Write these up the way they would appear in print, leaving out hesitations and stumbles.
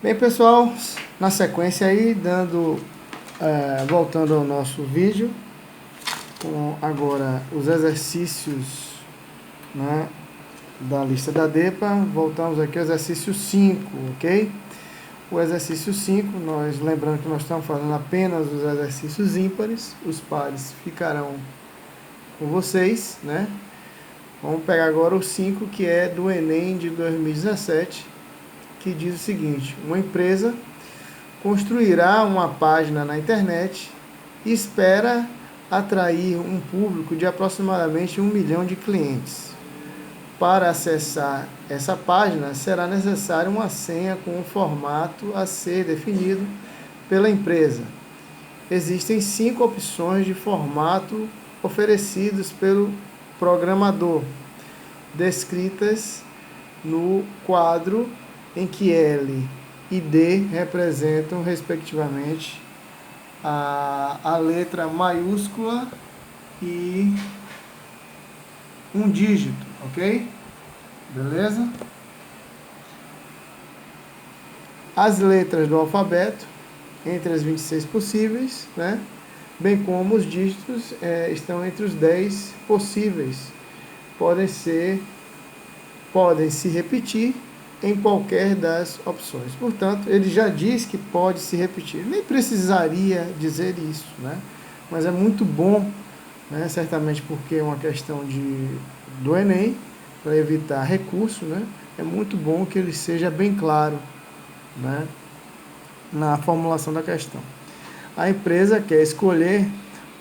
Bem, pessoal, na sequência aí, voltando ao nosso vídeo, com agora os exercícios, né, da lista da DEPA, voltamos aqui ao exercício 5, ok? O exercício 5, lembrando que nós estamos fazendo apenas os exercícios ímpares, os pares ficarão com vocês, né? Vamos pegar agora o 5, que é do Enem de 2017, que diz o seguinte: uma empresa construirá uma página na internet e espera atrair um público de aproximadamente 1 milhão de clientes. Para acessar essa página, será necessária uma senha com um formato a ser definido pela empresa. Existem 5 opções de formato oferecidos pelo programador, descritas no quadro em que L e D representam, respectivamente, a letra maiúscula e um dígito, ok? Beleza? As letras do alfabeto, entre as 26 possíveis, né? Bem como os dígitos estão entre os 10 possíveis. Podem se repetir em qualquer das opções. Portanto, ele já diz que pode se repetir. Nem precisaria dizer isso, né? Mas é muito bom, né? Certamente porque é uma questão do Enem, para evitar recurso, né? É muito bom que ele seja bem claro, né, na formulação da questão. A empresa quer escolher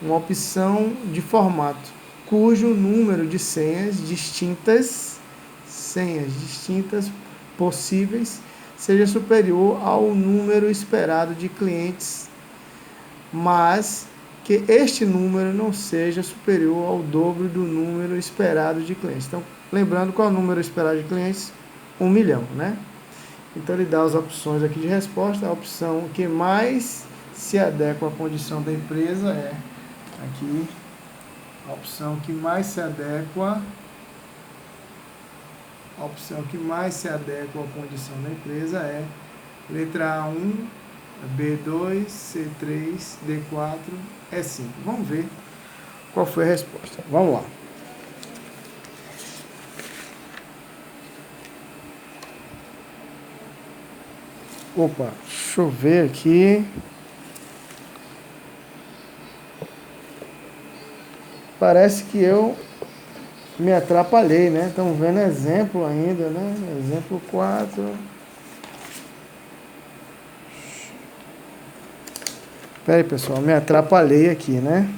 uma opção de formato cujo número de senhas distintas possíveis seja superior ao número esperado de clientes, mas que este número não seja superior ao dobro do número esperado de clientes. Então, lembrando qual é o número esperado de clientes? 1 milhão, né? Então, ele dá as opções aqui de resposta. A opção que mais se adequa à condição da empresa é aqui, a opção que mais se adequa à condição da empresa é letra A1, B2, C3, D4, E5. Vamos ver qual foi a resposta. Vamos lá. Opa, deixa eu ver aqui. Parece que eu me atrapalhei, né? Estamos vendo exemplo ainda, né? Exemplo 4. Pera aí, pessoal, me atrapalhei aqui, né?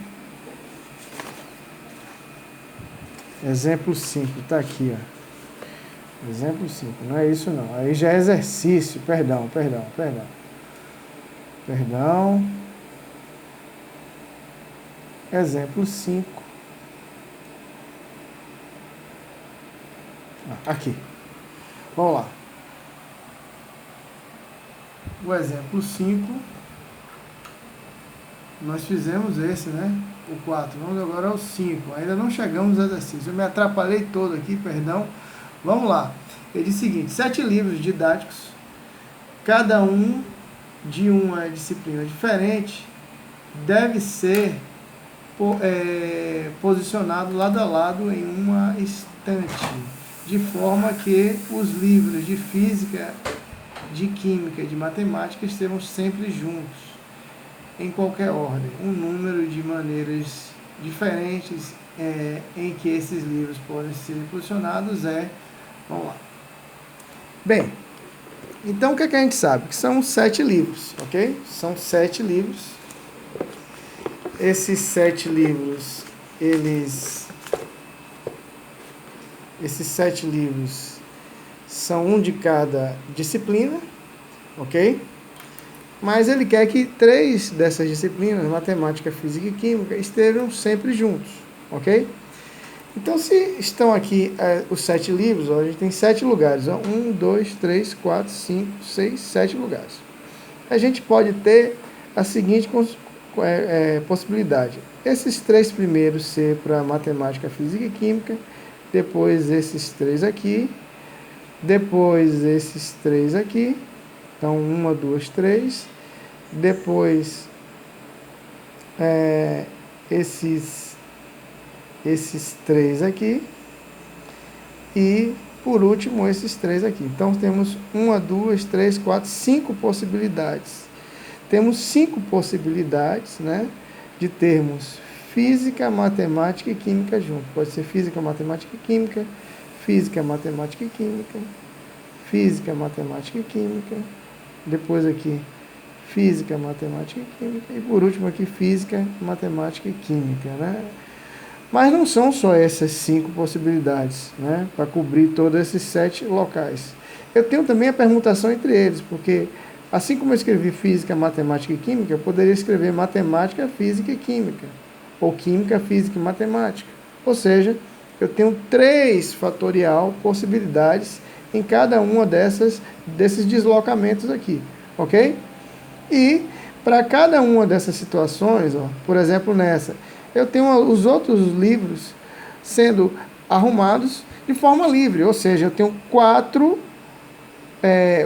Exemplo 5, tá aqui, ó. Exemplo 5, não é isso não. Aí já é exercício, perdão. Exemplo 5. Aqui. Vamos lá. O exemplo 5. Nós fizemos esse, né? O 4. Vamos agora ao 5. Ainda não chegamos ao exercício. Eu me atrapalhei todo aqui, perdão. Vamos lá. Ele diz o seguinte: 7 livros didáticos, cada um de uma disciplina diferente, deve ser posicionado lado a lado em uma estante, de forma que os livros de física, de química e de matemática estejam sempre juntos, em qualquer ordem. Um número de maneiras diferentes em que esses livros podem ser posicionados vamos lá. Bem, então o que a gente sabe? Que são 7 livros, ok? São 7 livros. Esses 7 livros, esses 7 livros são um de cada disciplina, ok? Mas ele quer que 3 dessas disciplinas, matemática, física e química, estejam sempre juntos, ok? Então, se estão aqui os 7 livros, ó, a gente tem 7 lugares. 1, 2, 3, 4, 5, 6, 7 lugares. A gente pode ter a seguinte possibilidade. Esses 3 primeiros ser para matemática, física e química, depois esses 3 aqui, depois esses 3 aqui, Então, 1, 2, 3. Depois, esses 3 aqui. E, por último, esses 3 aqui. Então, temos 1, 2, 3, 4, 5 possibilidades. Temos 5 possibilidades, né, de termos física, matemática e química junto. Pode ser física, matemática e química, física, matemática e química, física, matemática e química. Depois aqui, física, matemática e química. E por último aqui, física, matemática e química, né? Mas não são só essas 5 possibilidades, né, para cobrir todos esses 7 locais. Eu tenho também a permutação entre eles, porque assim como eu escrevi física, matemática e química, eu poderia escrever matemática, física e química, ou química, física e matemática. Ou seja, eu tenho 3 fatorial possibilidades em cada uma desses deslocamentos aqui, ok? E para cada uma dessas situações, ó, por exemplo, nessa, eu tenho os outros livros sendo arrumados de forma livre, ou seja, eu tenho 4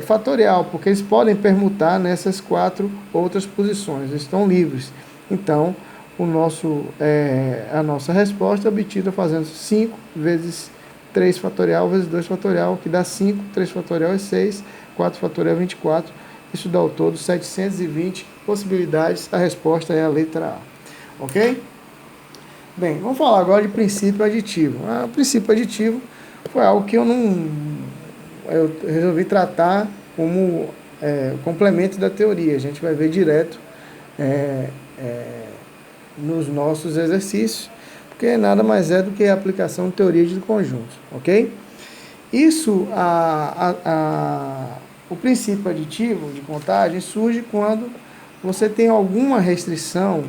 fatorial, porque eles podem permutar nessas 4 outras posições, eles estão livres. Então, a nossa resposta é obtida fazendo 5 vezes 3 fatorial vezes 2 fatorial, que dá 5, 3 fatorial é 6, 4 fatorial é 24, isso dá ao todo 720 possibilidades, a resposta é a letra A, ok? Bem, vamos falar agora de princípio aditivo. O princípio aditivo foi algo que eu resolvi tratar como complemento da teoria. A gente vai ver direto nos nossos exercícios, porque nada mais é do que a aplicação de teoria de conjuntos, ok? Isso, o princípio aditivo de contagem surge quando você tem alguma restrição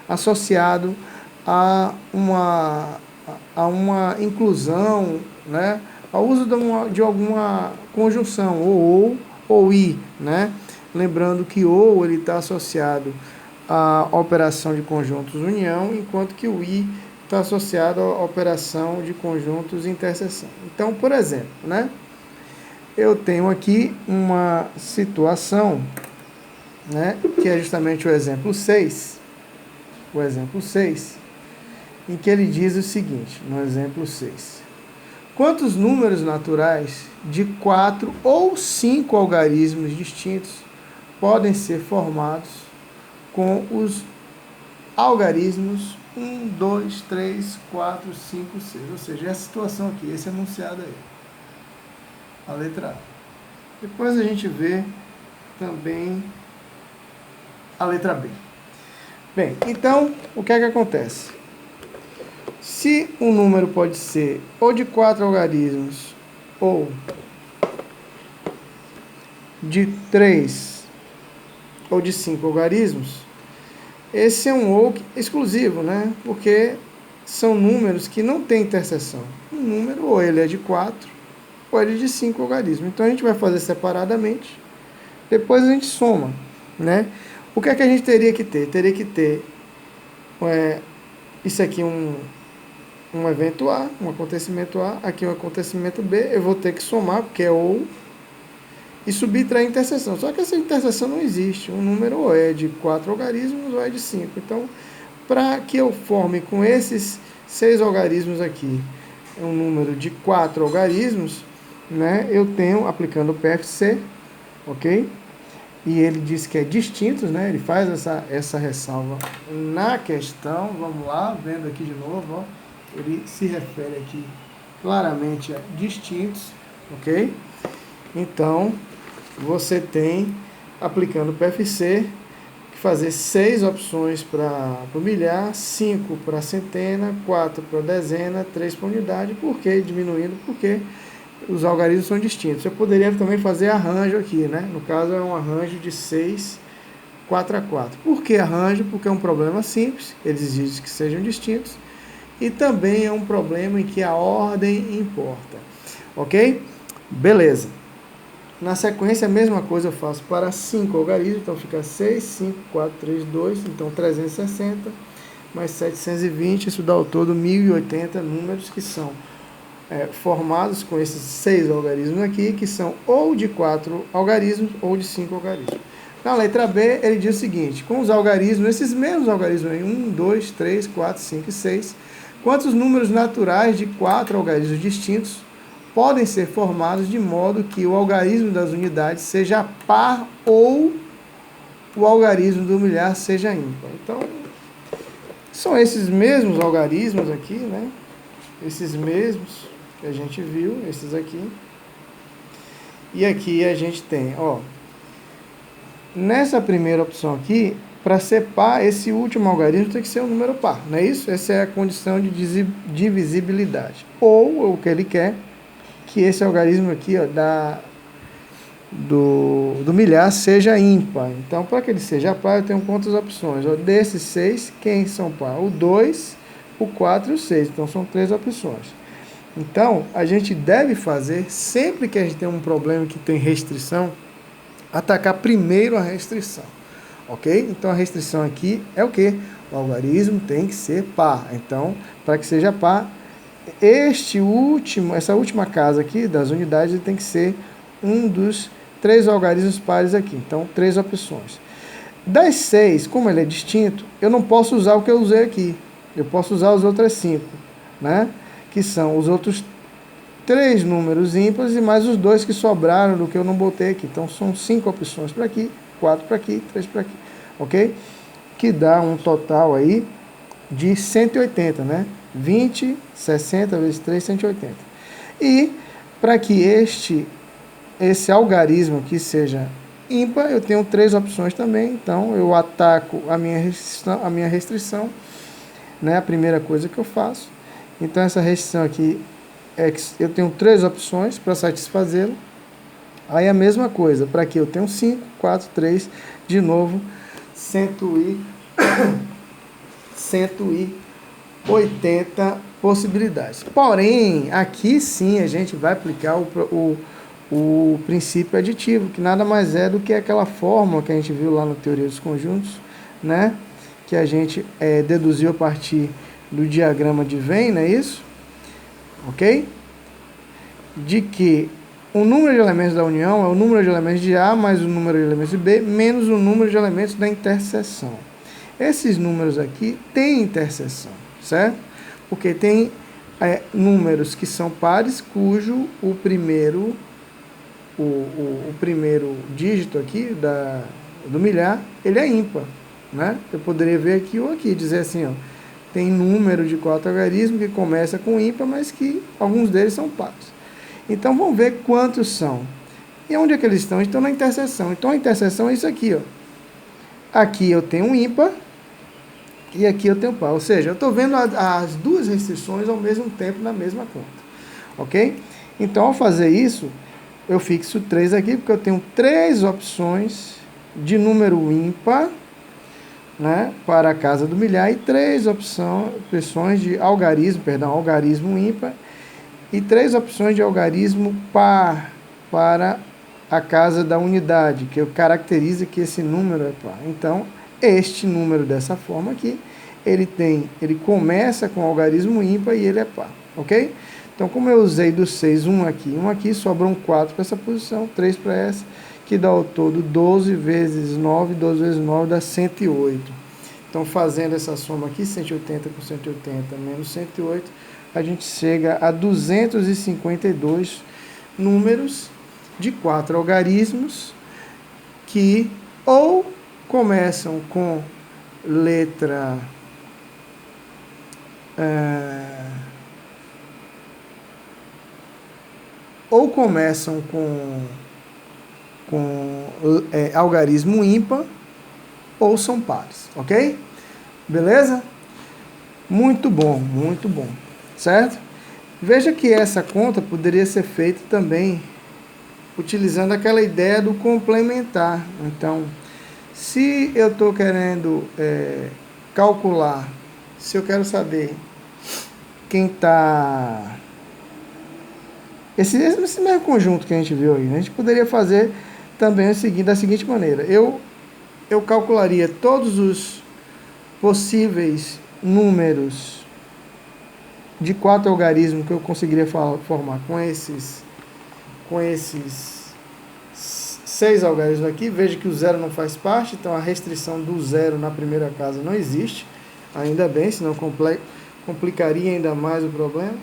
associado a uma inclusão, né, ao uso de alguma conjunção, ou e, né? Lembrando que ou ele está associado à operação de conjuntos união, enquanto que o e está associado à operação de conjuntos interseção. Então, por exemplo, né, eu tenho aqui uma situação, né, que é justamente o exemplo 6, em que ele diz o seguinte, no exemplo 6. Quantos números naturais de 4 ou 5 algarismos distintos podem ser formados com os algarismos 1, 2, 3, 4, 5, 6? Ou seja, essa situação aqui, esse enunciado aí. A letra A. Depois a gente vê também a letra B. Bem, então, o que é que acontece? Se um número pode ser ou de 4 algarismos, ou de 3, ou de 5 algarismos, esse é um ou exclusivo, né? Porque são números que não têm interseção. Um número, ou ele é de 4, ou ele é de 5 algarismos. Então, a gente vai fazer separadamente, depois a gente soma, né? O que é que a gente teria que ter? Teria que ter isso aqui um evento A, um acontecimento A, aqui um acontecimento B, eu vou ter que somar, porque é ou, e subtrair a interseção. Só que essa interseção não existe. Um número ou é de 4 algarismos ou é de 5. Então, para que eu forme com esses 6 algarismos aqui um número de 4 algarismos, né, eu tenho, aplicando o PFC, ok? E ele diz que é distintos, né? Ele faz essa ressalva na questão. Vamos lá, vendo aqui de novo, ó. Ele se refere aqui claramente a distintos, ok? Então, você tem, aplicando o PFC, que fazer 6 opções para o milhar, 5 para centena, 4 para dezena, 3 para unidade. Por que diminuindo? Porque os algarismos são distintos. Eu poderia também fazer arranjo aqui, né? No caso, é um arranjo de 6, 4 a 4. Por que arranjo? Porque é um problema simples, eles exigem que sejam distintos, e também é um problema em que a ordem importa. Ok? Beleza. Na sequência, a mesma coisa eu faço para 5 algarismos, então fica 6, 5, 4, 3, 2, então 360, mais 720, isso dá ao todo 1080 números que são formados com esses 6 algarismos aqui, que são ou de 4 algarismos ou de 5 algarismos. Na letra B, ele diz o seguinte: com os algarismos, esses mesmos algarismos aí, 1, 2, 3, 4, 5 e 6, quantos números naturais de 4 algarismos distintos podem ser formados de modo que o algarismo das unidades seja par ou o algarismo do milhar seja ímpar? Então, são esses mesmos algarismos aqui, né? Esses mesmos que a gente viu, esses aqui. E aqui a gente tem, ó, nessa primeira opção aqui, para ser par, esse último algarismo tem que ser um número par, não é isso? Essa é a condição de divisibilidade. Ou o que ele quer, que esse algarismo aqui, ó, do milhar seja ímpar. Então, para que ele seja par, eu tenho quantas opções? Ó, desses 6, quem são par? O 2, o 4 e o 6. Então, são 3 opções. Então, a gente deve fazer, sempre que a gente tem um problema que tem restrição, atacar primeiro a restrição. Ok? Então, a restrição aqui é o quê? O algarismo tem que ser par. Então, para que seja par, essa última casa aqui das unidades tem que ser um dos 3 algarismos pares aqui. Então, 3 opções. Das 6, como ele é distinto, eu não posso usar o que eu usei aqui. Eu posso usar as outras 5, né? Que são os outros 3 números ímpares e mais os 2 que sobraram do que eu não botei aqui. Então, são 5 opções para aqui, 4 para aqui, 3 para aqui. Ok? Que dá um total aí de 180, né? 20, 60 vezes 3, 180. E para que esse algarismo aqui seja ímpar, eu tenho 3 opções também. Então, eu ataco a minha restrição, né? A primeira coisa que eu faço. Então, essa restrição aqui, eu tenho 3 opções para satisfazê-lo. Aí, a mesma coisa, para aqui eu tenho 5, 4, 3, de novo, 180 possibilidades. Porém, aqui sim a gente vai aplicar o princípio aditivo, que nada mais é do que aquela fórmula que a gente viu lá na teoria dos conjuntos, né? Que a gente deduziu a partir do diagrama de Venn, não é isso? Ok? De que o número de elementos da união é o número de elementos de A mais o número de elementos de B menos o número de elementos da interseção. Esses números aqui têm interseção, certo? Porque tem números que são pares, cujo o primeiro dígito aqui do milhar, ele é ímpar, né? Eu poderia ver aqui ou aqui, dizer assim, ó, tem número de 4 algarismos que começa com ímpar, mas que alguns deles são pares. Então, vamos ver quantos são. E onde é que eles estão? Eles estão na interseção. Então, a interseção é isso aqui, ó. Aqui eu tenho um ímpar e aqui eu tenho par. Ou seja, eu estou vendo as 2 restrições ao mesmo tempo na mesma conta. Ok? Então, ao fazer isso, eu fixo 3 aqui, porque eu tenho 3 opções de número ímpar, né, para a casa do milhar, e 3 opções de algarismo ímpar, e 3 opções de algarismo par para a casa da unidade, que caracteriza que esse número é par. Então, este número dessa forma aqui, ele começa com algarismo ímpar e ele é par, ok? Então, como eu usei dos 6, um aqui, sobram 4 para essa posição, 3 para essa, que dá ao todo 12 vezes 9 dá 108. Então, fazendo essa soma aqui, 180 com 180 menos 108, a gente chega a 252 números de 4 algarismos que ou começam com letra algarismo ímpar ou são pares, ok? Beleza? Muito bom, certo? Veja que essa conta poderia ser feita também utilizando aquela ideia do complementar. Então, se eu estou querendo calcular, se eu quero saber quem está... Esse mesmo conjunto que a gente viu aí, né? A gente poderia fazer também da seguinte maneira. Eu calcularia todos os possíveis números de 4 algarismos que eu conseguiria formar com esses 6 algarismos aqui. Veja que o zero não faz parte, então a restrição do zero na primeira casa não existe. Ainda bem, senão complicaria ainda mais o problema.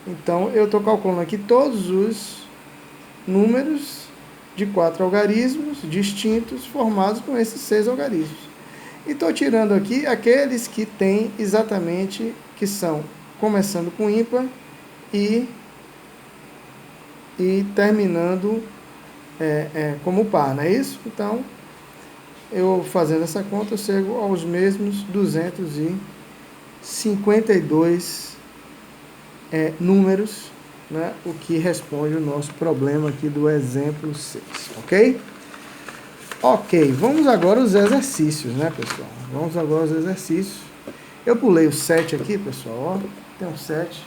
Então, eu estou calculando aqui todos os números de 4 algarismos distintos formados com esses 6 algarismos. E estou tirando aqui aqueles que têm exatamente, que são começando com ímpar e terminando como par, não é isso? Então, eu fazendo essa conta, eu chego aos mesmos 252 números, né, o que responde o nosso problema aqui do exemplo 6, ok? Ok, vamos agora aos exercícios, né, pessoal? Vamos agora aos exercícios. Eu pulei o 7 aqui, pessoal, ó, tem um 7.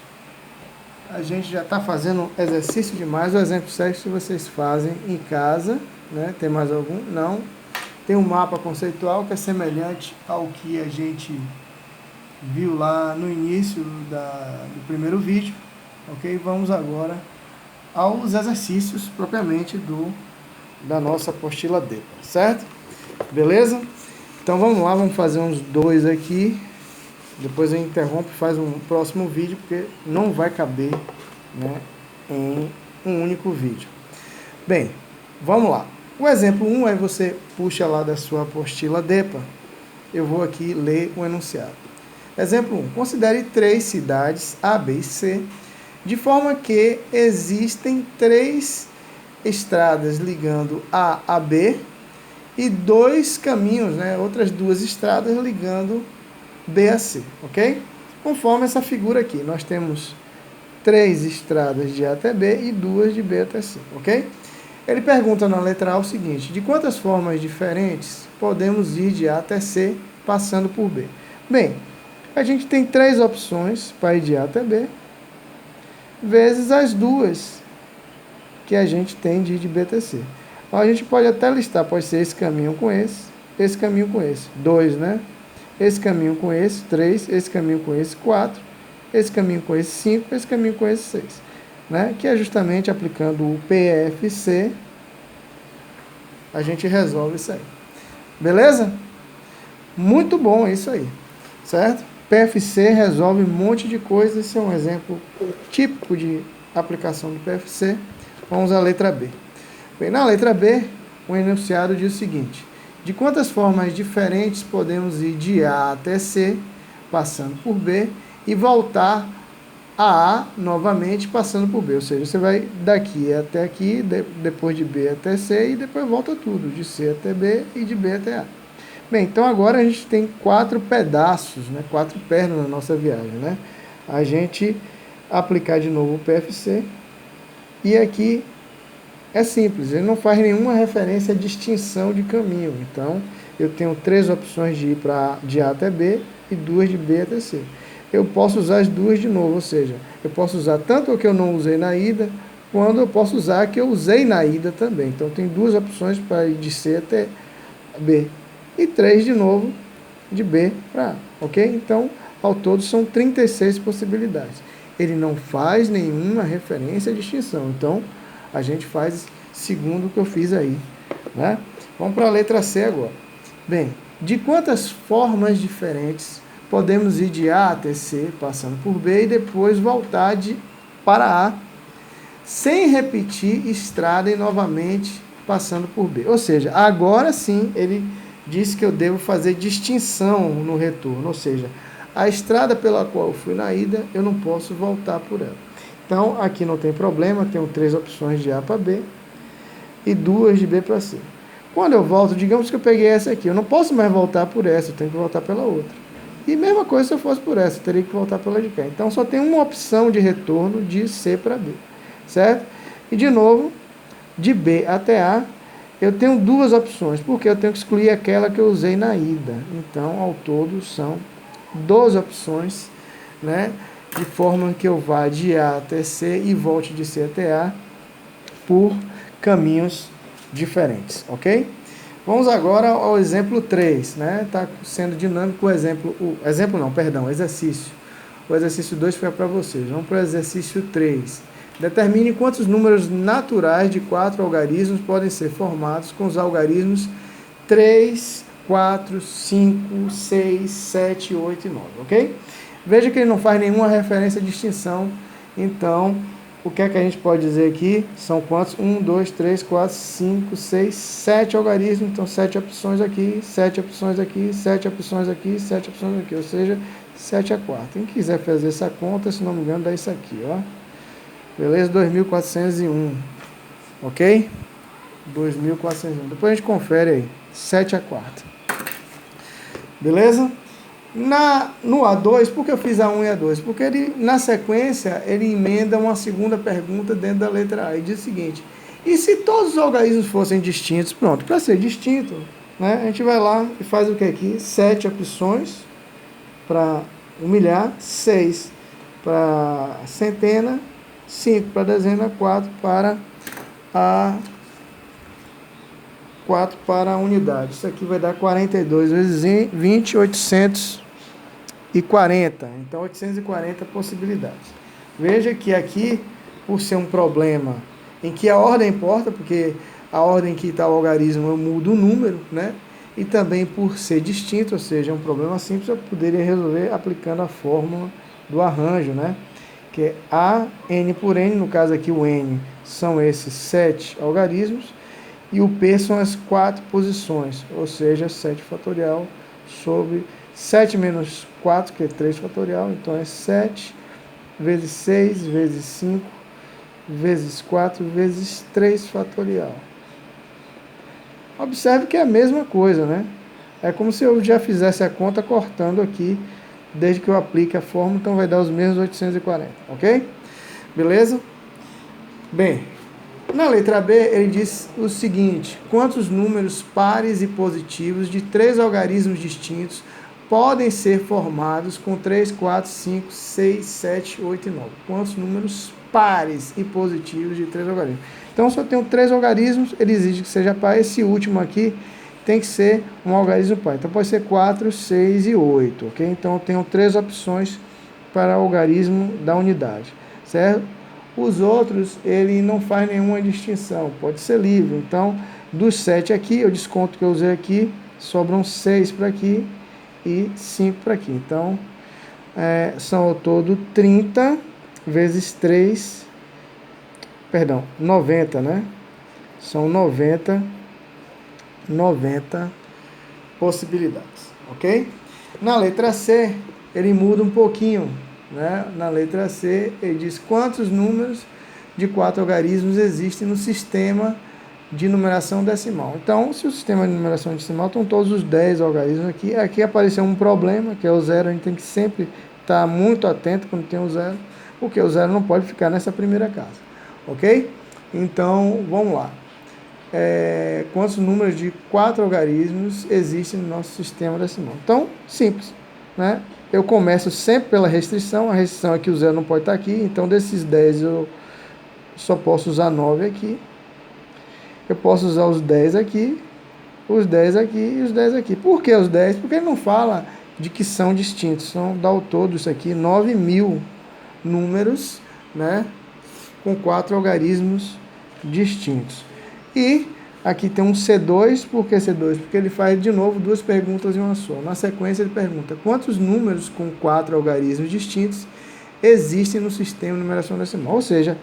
A gente já está fazendo exercício demais. O exemplo 7 vocês fazem em casa, né? Tem mais algum? Não. Tem um mapa conceitual que é semelhante ao que a gente viu lá no início do primeiro vídeo, ok? Vamos agora aos exercícios propriamente da nossa apostila D, certo? Beleza? Então vamos lá, vamos fazer uns 2 aqui. Depois eu interrompo e faz um próximo vídeo, porque não vai caber, né, em um único vídeo. Bem, vamos lá. O exemplo 1 aí você puxa lá da sua apostila DEPA. Eu vou aqui ler o enunciado. Exemplo 1. Considere 3 cidades, A, B e C, de forma que existem 3 estradas ligando A a B e 2 caminhos, né, outras 2 estradas ligando B a C, ok? Conforme essa figura aqui, nós temos 3 estradas de A até B e 2 de B até C, ok? Ele pergunta na letra A o seguinte: de quantas formas diferentes podemos ir de A até C passando por B? Bem, a gente tem 3 opções para ir de A até B, vezes as 2 que a gente tem de ir de B até C. Então, a gente pode até listar, pode ser esse caminho com esse caminho com esse, 2, né? Esse caminho com esse, 3, esse caminho com esse, 4, esse caminho com esse, 5, esse caminho com esse, 6. Né? Que é justamente aplicando o PFC, a gente resolve isso aí. Beleza? Muito bom isso aí, certo? PFC resolve um monte de coisas, esse é um exemplo típico de aplicação do PFC. Vamos à letra B. Bem, na letra B, o enunciado diz o seguinte: de quantas formas diferentes podemos ir de A até C, passando por B, e voltar a A novamente, passando por B. Ou seja, você vai daqui até aqui, depois de B até C, e depois volta tudo, de C até B e de B até A. Bem, então agora a gente tem 4 pedaços, né, 4 pernas na nossa viagem, né? A gente aplicar de novo o PFC, e aqui é simples, ele não faz nenhuma referência à distinção de caminho. Então, eu tenho 3 opções de ir de A até B e 2 de B até C. Eu posso usar as 2 de novo, ou seja, eu posso usar tanto o que eu não usei na ida, quando eu posso usar a que eu usei na ida também. Então, tem 2 opções para ir de C até B. E 3 de novo de B para A, ok? Então, ao todo, são 36 possibilidades. Ele não faz nenhuma referência à distinção. Então, a gente faz segundo o que eu fiz aí, né? Vamos para a letra C agora. Bem, de quantas formas diferentes podemos ir de A até C, passando por B, e depois voltar para A, sem repetir estrada e novamente passando por B? Ou seja, agora sim ele disse que eu devo fazer distinção no retorno, ou seja, a estrada pela qual eu fui na ida, eu não posso voltar por ela. Então, aqui não tem problema, tenho 3 opções de A para B e 2 de B para C. Quando eu volto, digamos que eu peguei essa aqui, eu não posso mais voltar por essa, eu tenho que voltar pela outra. E mesma coisa se eu fosse por essa, eu teria que voltar pela de cá. Então, só tem uma opção de retorno de C para B, certo? E, de novo, de B até A, eu tenho 2 opções, porque eu tenho que excluir aquela que eu usei na ida. Então, ao todo, são 12 opções, né? De forma que eu vá de A até C e volte de C até A por caminhos diferentes, ok? Vamos agora ao exemplo 3, né? Está sendo dinâmico o exercício. O exercício 2 fica para vocês. Vamos para o exercício 3. Determine quantos números naturais de 4 algarismos podem ser formados com os algarismos 3, 4, 5, 6, 7, 8 e 9, ok? Veja que ele não faz nenhuma referência à distinção, então, o que é que a gente pode dizer aqui? São quantos? 1, 2, 3, 4, 5, 6, 7 algarismos, então 7 opções aqui, 7 opções aqui, 7 opções aqui, 7 opções aqui, ou seja, 7 a 4. Quem quiser fazer essa conta, se não me engano, dá isso aqui, ó. Beleza? 2.401, ok? 2.401. Depois a gente confere aí, 7 a 4. Beleza? No A2, por que eu fiz A1 e A2? Porque ele, na sequência, ele emenda uma segunda pergunta dentro da letra A e diz o seguinte: e se todos os algarismos fossem distintos? Pronto, para ser distinto, né, a gente vai lá e faz o que aqui? 7 opções para milhar, 6 para centena, 5 para dezena, 4 para a unidade. Isso aqui vai dar 42 vezes 20, 840. Então, 840 possibilidades. Veja que aqui, por ser um problema em que a ordem importa, porque a ordem que está o algarismo eu mudo o número, né? E também por ser distinto, ou seja, um problema simples, eu poderia resolver aplicando a fórmula do arranjo, né? Que é A, N por N, no caso aqui o N são esses 7 algarismos, e o P são as 4 posições, ou seja, 7 fatorial sobre 7 menos 4, que é 3 fatorial, então é 7 vezes 6 vezes 5 vezes 4 vezes 3 fatorial. Observe que é a mesma coisa, né? É como se eu já fizesse a conta cortando aqui, desde que eu aplique a fórmula, então vai dar os mesmos 840, ok? Beleza? Bem, na letra B, ele diz o seguinte: quantos números pares e positivos de 3 algarismos distintos podem ser formados com 3, 4, 5, 6, 7, 8 e 9? Quantos números pares e positivos de 3 algarismos? Então, se eu tenho 3 algarismos, ele exige que seja par. Esse último aqui tem que ser um algarismo par. Então, pode ser 4, 6 e 8, ok? Então, eu tenho 3 opções para o algarismo da unidade, certo? Os outros, ele não faz nenhuma distinção, pode ser livre. Então, dos 7 aqui, eu desconto que eu usei aqui, sobram 6 para aqui e 5 para aqui. Então, são ao todo 30 vezes 3, perdão, 90, né? São 90 possibilidades, ok? Na letra C, ele muda um pouquinho, né? Na letra C, ele diz quantos números de 4 algarismos existem no sistema de numeração decimal. Então, se o sistema de numeração decimal estão todos os 10 algarismos aqui, aqui apareceu um problema, que é o zero. A gente tem que sempre estar muito atento quando tem o zero, porque o zero não pode ficar nessa primeira casa, ok? Então, vamos lá. Quantos números de 4 algarismos existem no nosso sistema decimal? Então, simples, né? Eu começo sempre pela restrição. A restrição é que o zero não pode estar aqui, então desses 10 eu só posso usar 9 aqui. Eu posso usar os 10 aqui, os 10 aqui e os 10 aqui. Por que os 10? Porque ele não fala de que são distintos. Então, dá ao todo isso aqui, 9.000 números, né, com 4 algarismos distintos. E aqui tem um C2. Por que C2? Porque ele faz de novo 2 perguntas em uma só. Na sequência ele pergunta quantos números com 4 algarismos distintos existem no sistema de numeração decimal. Ou seja,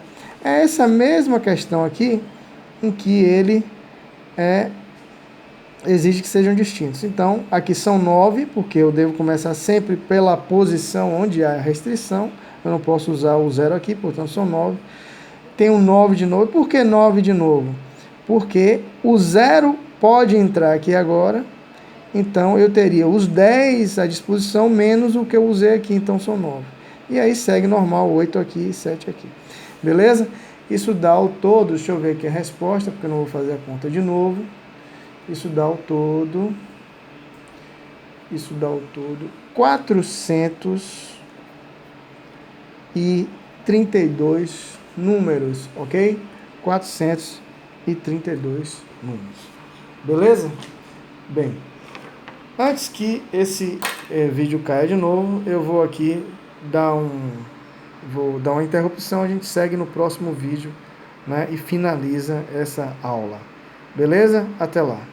é essa mesma questão aqui em que ele exige que sejam distintos. Então, aqui são 9, porque eu devo começar sempre pela posição onde há restrição. Eu não posso usar o zero aqui, portanto são 9. Tem um 9 de novo. Por que 9 de novo? Porque o zero pode entrar aqui agora. Então, eu teria os 10 à disposição menos o que eu usei aqui. Então, são 9. E aí segue normal, 8 aqui e 7 aqui. Beleza? Isso dá ao todo, deixa eu ver aqui a resposta, porque eu não vou fazer a conta de novo. Isso dá ao todo 432 números, ok? 432 números. Beleza? Bem, antes que esse vídeo caia de novo, eu vou aqui vou dar uma interrupção, a gente segue no próximo vídeo, né, e finaliza essa aula. Beleza? Até lá.